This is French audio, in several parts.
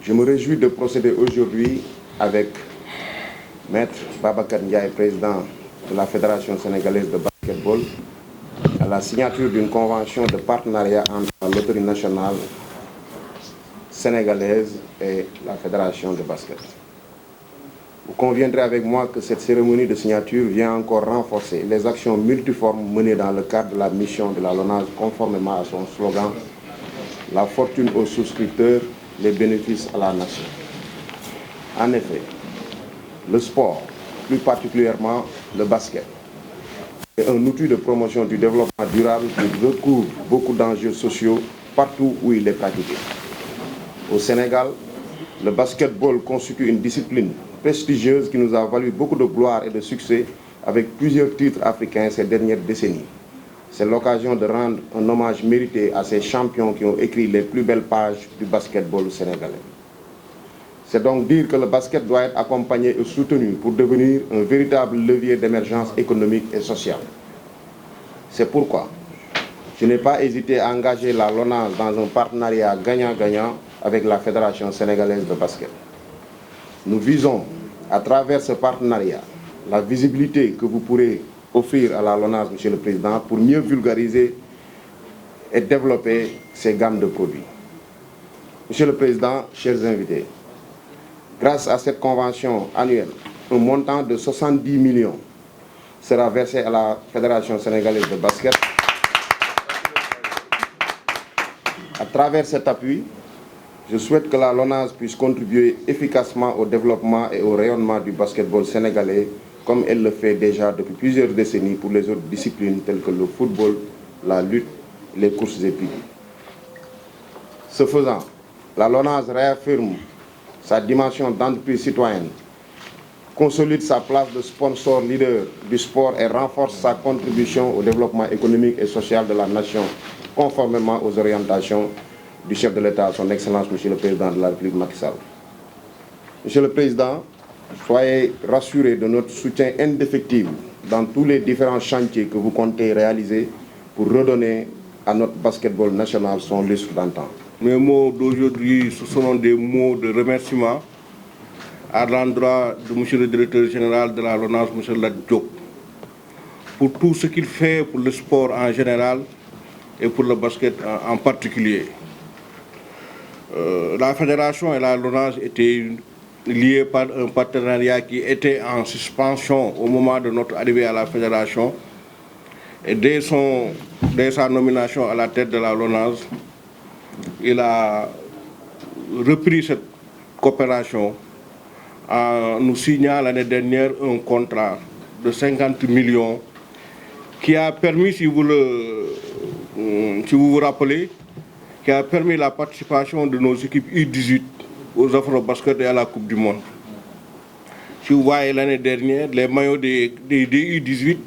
Je me réjouis de procéder aujourd'hui avec Maître Babacar Ndiaye, président de la Fédération sénégalaise de basketball, à la signature d'une convention de partenariat entre l'autorité nationale sénégalaise et la Fédération de basket. Vous conviendrez avec moi que cette cérémonie de signature vient encore renforcer les actions multiformes menées dans le cadre de la mission de la LONASE conformément à son slogan « La fortune aux souscripteurs, les bénéfices à la nation ». En effet, le sport, plus particulièrement le basket, est un outil de promotion du développement durable qui recouvre beaucoup d'enjeux sociaux partout où il est pratiqué. Au Sénégal, le basketball constitue une discipline prestigieuse qui nous a valu beaucoup de gloire et de succès avec plusieurs titres africains ces dernières décennies. C'est l'occasion de rendre un hommage mérité à ces champions qui ont écrit les plus belles pages du basketball sénégalais. C'est donc dire que le basket doit être accompagné et soutenu pour devenir un véritable levier d'émergence économique et sociale. C'est pourquoi je n'ai pas hésité à engager la LONASE dans un partenariat gagnant-gagnant avec la Fédération sénégalaise de basket. Nous visons, à travers ce partenariat, la visibilité que vous pourrez offrir à la LONASE, Monsieur le Président, pour mieux vulgariser et développer ces gammes de produits. Monsieur le Président, chers invités, grâce à cette convention annuelle, un montant de 70 millions sera versé à la Fédération sénégalaise de basket. À travers cet appui, je souhaite que la LONASE puisse contribuer efficacement au développement et au rayonnement du basketball sénégalais, comme elle le fait déjà depuis plusieurs décennies pour les autres disciplines telles que le football, la lutte, les courses épiques. Ce faisant, la LONASE réaffirme sa dimension d'entreprise citoyenne, consolide sa place de sponsor leader du sport et renforce sa contribution au développement économique et social de la nation, conformément aux orientations du chef de l'État, son Excellence, Monsieur le Président de la République, Macky Sall. Monsieur le Président, soyez rassurés de notre soutien indéfectible dans tous les différents chantiers que vous comptez réaliser pour redonner à notre basketball national son lustre d'antan. Mes mots d'aujourd'hui, ce seront des mots de remerciement à l'endroit de Monsieur le Directeur général de la LONASE, Monsieur Lat Diop, pour tout ce qu'il fait pour le sport en général et pour le basket en particulier. La fédération et la LONASE étaient liées par un partenariat qui était en suspension au moment de notre arrivée à la fédération. Et dès sa nomination à la tête de la LONASE, il a repris cette coopération en nous signant l'année dernière un contrat de 50 millions qui a permis, si vous vous rappelez, qui a permis la participation de nos équipes U18 aux Afro-Basket et à la Coupe du Monde. Si vous voyez l'année dernière, les maillots des U18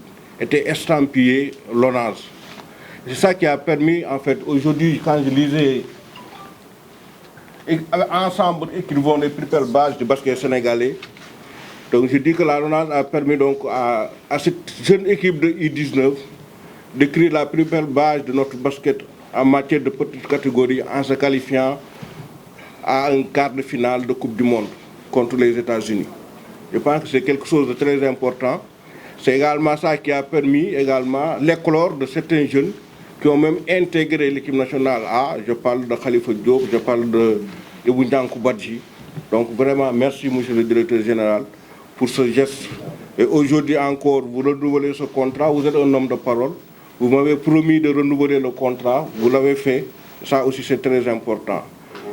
étaient estampillés LONASE. C'est ça qui a permis, en fait, aujourd'hui, quand je lisais ensemble écrivons les plus belles bases du basket sénégalais, donc je dis que la LONASE a permis donc à cette jeune équipe de U19 d'écrire la plus belle base de notre basket en matière de petite catégorie en se qualifiant à un quart de finale de Coupe du Monde contre les États-Unis. Je pense que c'est quelque chose de très important. C'est également ça qui a permis également l'éclore de certains jeunes qui ont même intégré l'équipe nationale A. Je parle de Khalifa Diop, je parle de Ibou Ndiankou Badji. Donc vraiment, merci Monsieur le Directeur général pour ce geste. Et aujourd'hui encore, vous renouvelez ce contrat, vous êtes un homme de parole. Vous m'avez promis de renouveler le contrat, vous l'avez fait. Ça aussi c'est très important.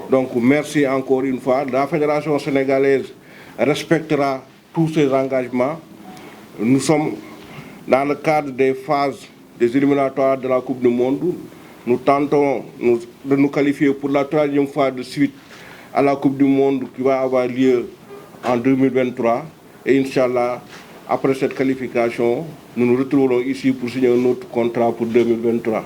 Donc merci encore une fois. La Fédération sénégalaise respectera tous ses engagements. Nous sommes dans le cadre des phases des éliminatoires de la Coupe du Monde. Nous tentons de nous qualifier pour la 3e fois de suite à la Coupe du Monde qui va avoir lieu en 2023. Et Inch'Allah, après cette qualification, nous nous retrouverons ici pour signer un autre contrat pour 2023.